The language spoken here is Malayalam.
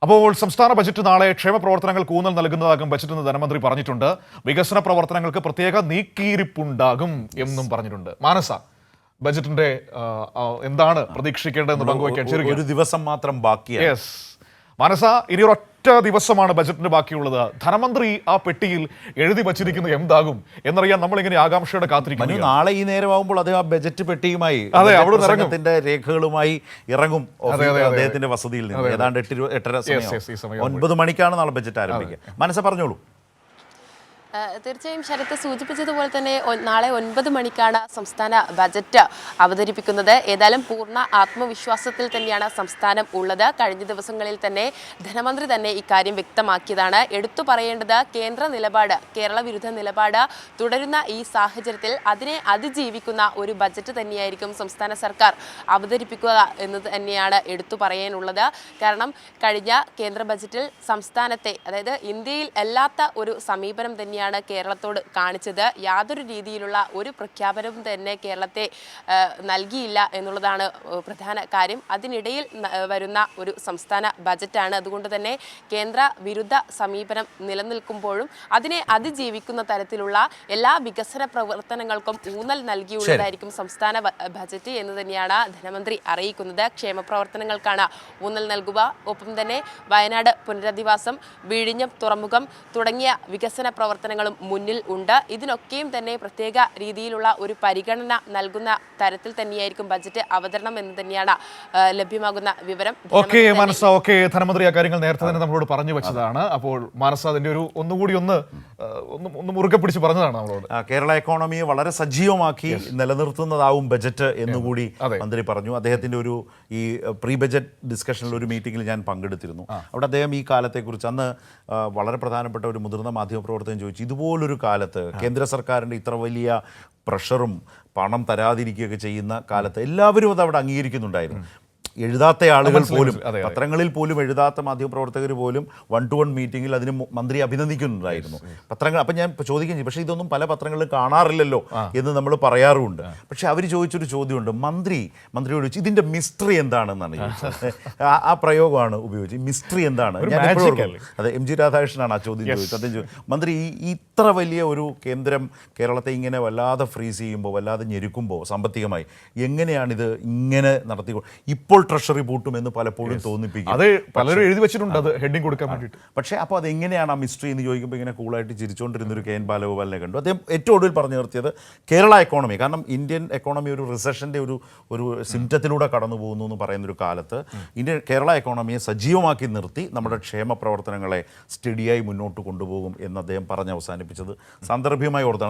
അപ്പോൾ സംസ്ഥാന ബജറ്റ് നാളെ ക്ഷേമ പ്രവർത്തനങ്ങൾക്ക് ഊന്നൽ നൽകുന്നതാകും ബജറ്റെന്ന് ധനമന്ത്രി പറഞ്ഞിട്ടുണ്ട്. വികസന പ്രവർത്തനങ്ങൾക്ക് പ്രത്യേക നീക്കിയിരിപ്പുണ്ടാകും എന്നും പറഞ്ഞിട്ടുണ്ട്. മാനസ, ബജറ്റിന്റെ എന്താണ് പ്രതീക്ഷിക്കേണ്ടതെന്ന് പങ്കുവയ്ക്കാൻ ഒരു ദിവസം മാത്രം ബാക്കിയാണ്. യെസ് മാനസ, ഇനി ഒരൊറ്റ ദിവസമാണ് ബജറ്റിന് ബാക്കിയുള്ളത്. ധനമന്ത്രി ആ പെട്ടിയിൽ എഴുതി വച്ചിരിക്കുന്നത് എന്താകും എന്നറിയാൻ നമ്മളിങ്ങനെ ആകാംക്ഷയോടെ കാത്തിരിക്കുന്നു. നാളെ ഈ നേരമാകുമ്പോൾ അദ്ദേഹം ആ ബജറ്റ് പെട്ടിയുമായി പ്രസംഗത്തിന്റെ രേഖകളുമായി ഇറങ്ങും അദ്ദേഹത്തിന്റെ വസതിയിൽ നിന്ന്. ഏതാണ്ട് 8:30 9 മണിക്കാണ് നാളെ ബജറ്റ് ആരംഭിക്കുക. മനസ്സ പറഞ്ഞോളൂ. തീർച്ചയായും ശരത്ത് സൂചിപ്പിച്ചതുപോലെ തന്നെ നാളെ 9 മണിക്കാണ് സംസ്ഥാന ബജറ്റ് അവതരിപ്പിക്കുന്നത്. ഏതായാലും പൂർണ്ണ ആത്മവിശ്വാസത്തിൽ തന്നെയാണ് സംസ്ഥാനം ഉള്ളത്. കഴിഞ്ഞ ദിവസങ്ങളിൽ തന്നെ ധനമന്ത്രി തന്നെ ഇക്കാര്യം വ്യക്തമാക്കിയതാണ്. എടുത്തു പറയേണ്ടത് കേന്ദ്ര നിലപാട്, കേരള വിരുദ്ധ നിലപാട് തുടരുന്ന ഈ സാഹചര്യത്തിൽ അതിനെ അതിജീവിക്കുന്ന ഒരു ബജറ്റ് തന്നെയായിരിക്കും സംസ്ഥാന സർക്കാർ അവതരിപ്പിക്കുക എന്ന് തന്നെയാണ് എടുത്തു പറയാനുള്ളത്. കാരണം കഴിഞ്ഞ കേന്ദ്ര ബജറ്റിൽ സംസ്ഥാനത്തെ, അതായത് ഇന്ത്യയിൽ അല്ലാത്ത ഒരു സമീപനം തന്നെയാണ് കേരളത്തോട് കാണിച്ചത്. യാതൊരു രീതിയിലുള്ള ഒരു പ്രഖ്യാപനവും തന്നെ കേരളത്തെ നൽകിയില്ല എന്നുള്ളതാണ് പ്രധാന കാര്യം. അതിനിടയിൽ വരുന്ന ഒരു സംസ്ഥാന ബജറ്റാണ്. അതുകൊണ്ട് തന്നെ കേന്ദ്ര വിരുദ്ധ സമീപനം നിലനിൽക്കുമ്പോഴും അതിനെ അതിജീവിക്കുന്ന തരത്തിലുള്ള എല്ലാ വികസന പ്രവർത്തനങ്ങൾക്കും ഊന്നൽ നൽകിയുള്ളതായിരിക്കും സംസ്ഥാന ബജറ്റ് എന്ന് തന്നെയാണ് ധനമന്ത്രി അറിയിക്കുന്നത്. ക്ഷേമ പ്രവർത്തനങ്ങൾക്കാണ് ഊന്നൽ നൽകുക. ഒപ്പം തന്നെ വയനാട് പുനരധിവാസം, വിഴിഞ്ഞം തുറമുഖം തുടങ്ങിയ വികസന പ്രവർത്തനങ്ങളും മുന്നിൽ ഉണ്ട്. ഇതിനൊക്കെയും തന്നെ പ്രത്യേക രീതിയിലുള്ള ഒരു പരിഗണന നൽകുന്ന തരത്തിൽ തന്നെയായിരിക്കും ബജറ്റ് അവതരണം എന്ന് തന്നെയാണ് ലഭ്യമാകുന്ന വിവരം. ധനമന്ത്രി ആ കാര്യങ്ങൾ നേരത്തെ തന്നെ നമ്മളോട് പറഞ്ഞു വെച്ചതാണ്. അപ്പോൾ മാനസ അതിന്റെ ഒരു ഒന്നുകൂടി ഒന്ന് മുറുകെ പിടിച്ച് പറഞ്ഞതാണ് നമ്മളോട്. കേരള എക്കോണമിയെ വളരെ സജീവമാക്കി നിലനിർത്തുന്നതാവും ബജറ്റ് എന്നുകൂടി മന്ത്രി പറഞ്ഞു. അദ്ദേഹത്തിന്റെ ഒരു ഈ പ്രീ ബജറ്റ് ഡിസ്കഷനിൽ ഒരു മീറ്റിംഗിൽ ഞാൻ പങ്കെടുത്തിരുന്നു. അവിടെ അദ്ദേഹം ഈ കാലത്തെക്കുറിച്ച് അന്ന് വളരെ പ്രധാനപ്പെട്ട ഒരു മുതിർന്ന മാധ്യമപ്രവർത്തകൻ ചോദിച്ചു, ഇതുപോലൊരു കാലത്ത് കേന്ദ്ര സർക്കാരിൻ്റെ ഇത്ര വലിയ പ്രഷറും പണം തരാതിരിക്കുകയൊക്കെ ചെയ്യുന്ന കാലത്ത് എല്ലാവരും അത് അവിടെ അംഗീകരിക്കുന്നുണ്ടായിരുന്നു. എഴുതാത്ത ആളുകൾ പോലും, പത്രങ്ങളിൽ പോലും എഴുതാത്ത മാധ്യമപ്രവർത്തകർ പോലും 1-to-1 മീറ്റിങ്ങിൽ അതിന് മന്ത്രി അഭിനന്ദിക്കുന്നുണ്ടായിരുന്നു. പത്രങ്ങൾ അപ്പം ഞാൻ ചോദിക്കുകയും ചെയ്യും, പക്ഷേ ഇതൊന്നും പല പത്രങ്ങളിലും കാണാറില്ലല്ലോ എന്ന് നമ്മൾ പറയാറുമുണ്ട്. പക്ഷേ അവർ ചോദിച്ചൊരു ചോദ്യമുണ്ട്, മന്ത്രിയോട് ചോദിച്ചു ഇതിൻ്റെ മിസ്റ്ററി എന്താണെന്നാണ് ചോദിച്ചത്. ആ പ്രയോഗമാണ് ഉപയോഗിച്ചത്, മിസ്റ്ററി എന്താണ്. അതെ, MG രാധാകൃഷ്ണനാണ് ആ ചോദ്യം ചോദിച്ചത്. അദ്ദേഹം മന്ത്രി ഇത്ര വലിയ ഒരു കേന്ദ്രം കേരളത്തെ ഇങ്ങനെ വല്ലാതെ ഫ്രീസ് ചെയ്യുമ്പോൾ, വല്ലാതെ ഞെരുക്കുമ്പോൾ സാമ്പത്തികമായി എങ്ങനെയാണിത് ഇങ്ങനെ നടത്തി ഇപ്പോൾ ട്രഷറി പൂട്ടുമെന്ന് പലപ്പോഴും തോന്നിപ്പിക്കും. അത് പലരും എഴുതി വെച്ചിട്ടുണ്ട്, അത് ഹെഡിങ് കൊടുക്കാൻ വേണ്ടിയിട്ട്. പക്ഷേ അപ്പോൾ അതെങ്ങനെയാണ് ആ മിസ്റ്ററി എന്ന് ചോദിക്കുമ്പോൾ ഇങ്ങനെ കൂളായിട്ട് ചിരിച്ചുകൊണ്ടിരുന്നൊരു KN ബാലഗോപാലിനെ കണ്ടു. അദ്ദേഹം ഏറ്റവും ഒടുവിൽ പറഞ്ഞു നിർത്തിയത് കേരള എക്കോണമി, കാരണം ഇന്ത്യൻ എക്കോണമി ഒരു റിസഷൻ്റെ ഒരു സിംറ്റത്തിലൂടെ കടന്നു പോകുന്നു എന്ന് പറയുന്നൊരു കാലത്ത് കേരള എക്കോണമിയെ സജീവമാക്കി നിർത്തി നമ്മുടെ ക്ഷേമ പ്രവർത്തനങ്ങളെ സ്റ്റഡിയായി മുന്നോട്ട് കൊണ്ടുപോകും എന്ന് അദ്ദേഹം പറഞ്ഞ് അവസാനിപ്പിച്ചത് സാന്ദർഭികമായി ഓർത്താണ്.